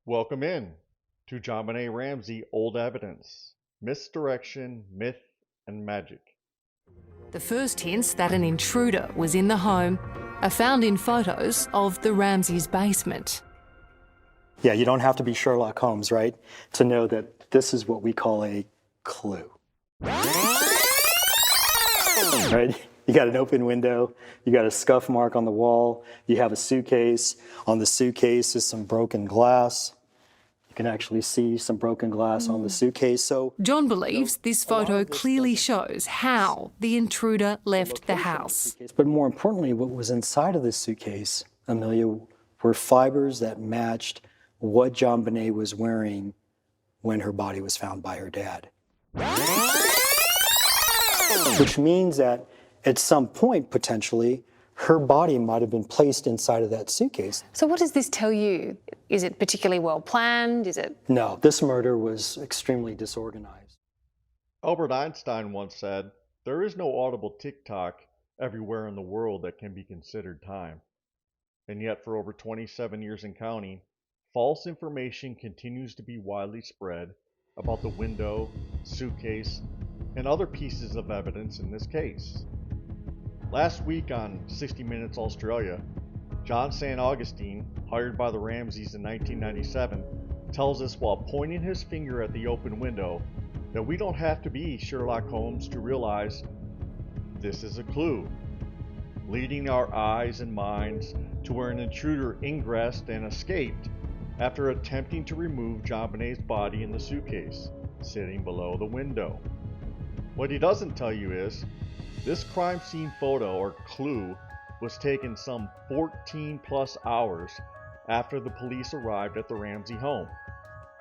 Welcome in to JonBenet Ramsey Old Evidence, Misdirection, Myth, and Magic. The first hints that an intruder was in the home are found in photos of the Ramseys' basement. Yeah, you don't have to be Sherlock Holmes, right, to know that this is what we call a clue. Right? You got an open window, you got a scuff mark on the wall, you have a suitcase. On the suitcase is some broken glass. You can actually see some broken glass on the suitcase. So John believes this photo clearly shows how the intruder left the house. But more importantly, what was inside of this suitcase, Amelia, were fibers that matched what JonBenet was wearing when her body was found by her dad. Which means that at some point, potentially, her body might have been placed inside of that suitcase. So what does this tell you? Is it particularly well planned? Is it? No, this murder was extremely disorganized. Albert Einstein once said, "There is no audible tick-tock everywhere in the world that can be considered time." And yet for over 27 years and counting, false information continues to be widely spread about the window, suitcase, and other pieces of evidence in this case. Last week on 60 Minutes Australia, John St. Augustine, hired by the Ramseys in 1997, tells us while pointing his finger at the open window that we don't have to be Sherlock Holmes to realize this is a clue, leading our eyes and minds to where an intruder ingressed and escaped after attempting to remove JonBenet's body in the suitcase, sitting below the window. What he doesn't tell you is, this crime scene photo or clue was taken some 14 plus hours after the police arrived at the Ramsey home.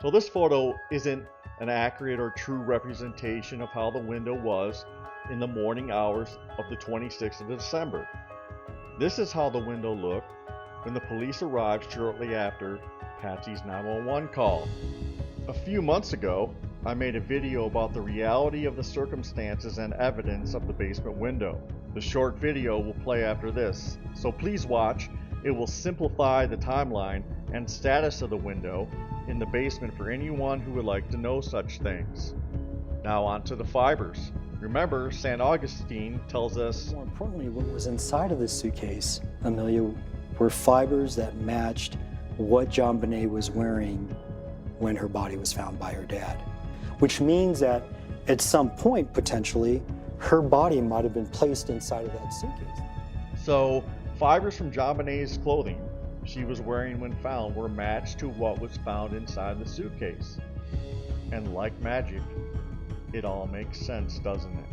So this photo isn't an accurate or true representation of how the window was in the morning hours of the 26th of December. This is how the window looked when the police arrived shortly after Patsy's 911 call. A few months ago, I made a video about the reality of the circumstances and evidence of the basement window. The short video will play after this, so please watch. It will simplify the timeline and status of the window in the basement for anyone who would like to know such things. Now on to the fibers. Remember, St. Augustine tells us, more importantly, what was inside of this suitcase, Amelia, were fibers that matched what JonBenet was wearing when her body was found by her dad. Which means that at some point, potentially, her body might have been placed inside of that suitcase. So, fibers from JonBenet's clothing she was wearing when found were matched to what was found inside the suitcase. And like magic, it all makes sense, doesn't it?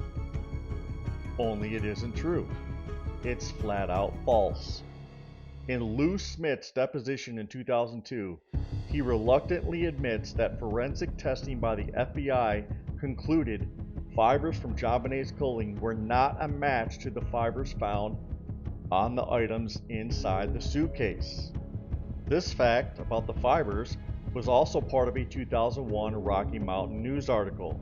Only it isn't true. It's flat out false. In Lou Smith's deposition in 2002, he reluctantly admits that forensic testing by the FBI concluded fibers from JonBenet's clothing were not a match to the fibers found on the items inside the suitcase. This fact about the fibers was also part of a 2001 Rocky Mountain News article.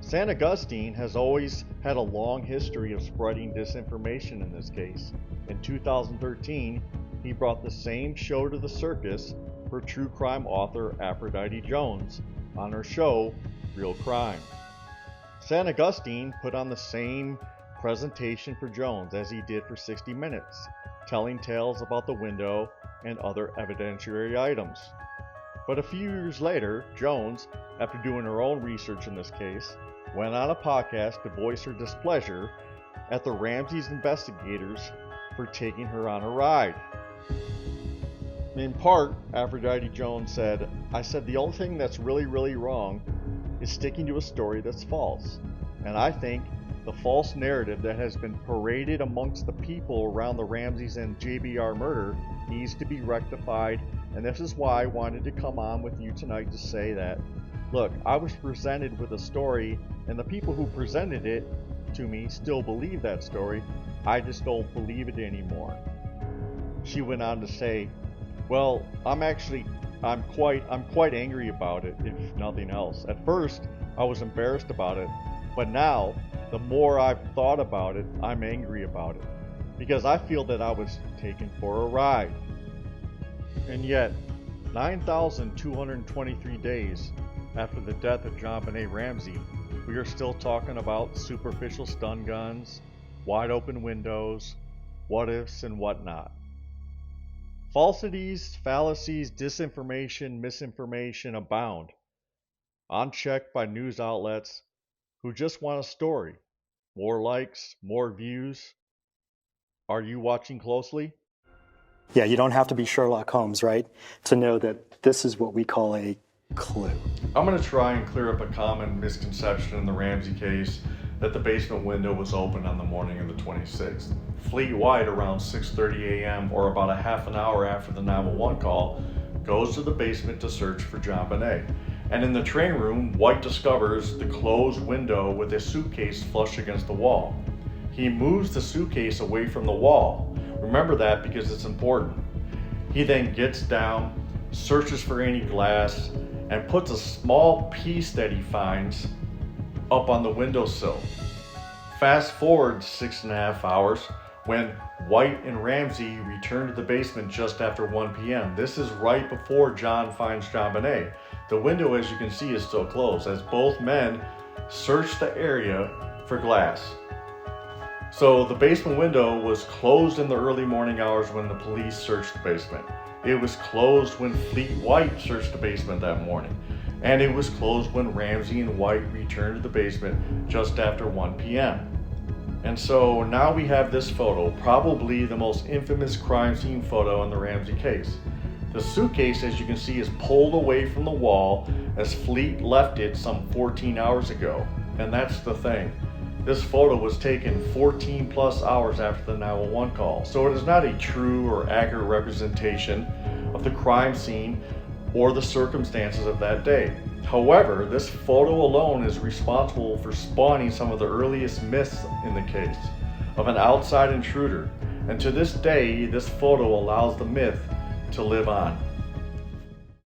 St. Augustine has always had a long history of spreading disinformation in this case. In 2013, he brought the same show to the circus for true crime author Aphrodite Jones on her show, Real Crime. St. Augustine put on the same presentation for Jones as he did for 60 Minutes, telling tales about the window and other evidentiary items. But a few years later, Jones, after doing her own research in this case, went on a podcast to voice her displeasure at the Ramsey's investigators for taking her on a ride. In part, Aphrodite Jones said, "I said the only thing that's really wrong is sticking to a story that's false. And I think the false narrative that has been paraded amongst the people around the Ramseys and JBR murder needs to be rectified, and this is why I wanted to come on with you tonight to say that, look, I was presented with a story, and the people who presented it to me still believe that story. I just don't believe it anymore." She went on to say, "Well, I'm quite angry about it, if nothing else. At first, I was embarrassed about it, but now, the more I've thought about it, I'm angry about it, because I feel that I was taken for a ride. And yet, 9,223 days after the death of JonBenet Ramsey, we are still talking about superficial stun guns, wide open windows, what ifs and whatnot. Falsities, fallacies, disinformation, misinformation abound, unchecked by news outlets who just want a story. More likes, more views. Are you watching closely? Yeah, you don't have to be Sherlock Holmes, right, to know that this is what we call a clue. I'm going to try and clear up a common misconception in the Ramsey case that the basement window was open on the morning of the 26th. Fleet White, around 6:30 a.m. or about a half an hour after the 911 call, goes to the basement to search for JonBenet. And in the train room, White discovers the closed window with a suitcase flush against the wall. He moves the suitcase away from the wall. Remember that because it's important. He then gets down, searches for any glass, and puts a small piece that he finds up on the windowsill. Fast forward 6.5 hours when White and Ramsey return to the basement just after 1 p.m. This is right before John finds JonBenet. The window, as you can see, is still closed as both men search the area for glass. So the basement window was closed in the early morning hours when the police searched the basement. It was closed when Fleet White searched the basement that morning. And it was closed when Ramsey and White returned to the basement just after 1 p.m. And so now we have this photo, probably the most infamous crime scene photo in the Ramsey case. The suitcase, as you can see, is pulled away from the wall as Fleet left it some 14 hours ago. And that's the thing. This photo was taken 14 plus hours after the 911 call. So it is not a true or accurate representation of the crime scene or the circumstances of that day. However, this photo alone is responsible for spawning some of the earliest myths in the case of an outside intruder. And to this day, this photo allows the myth to live on.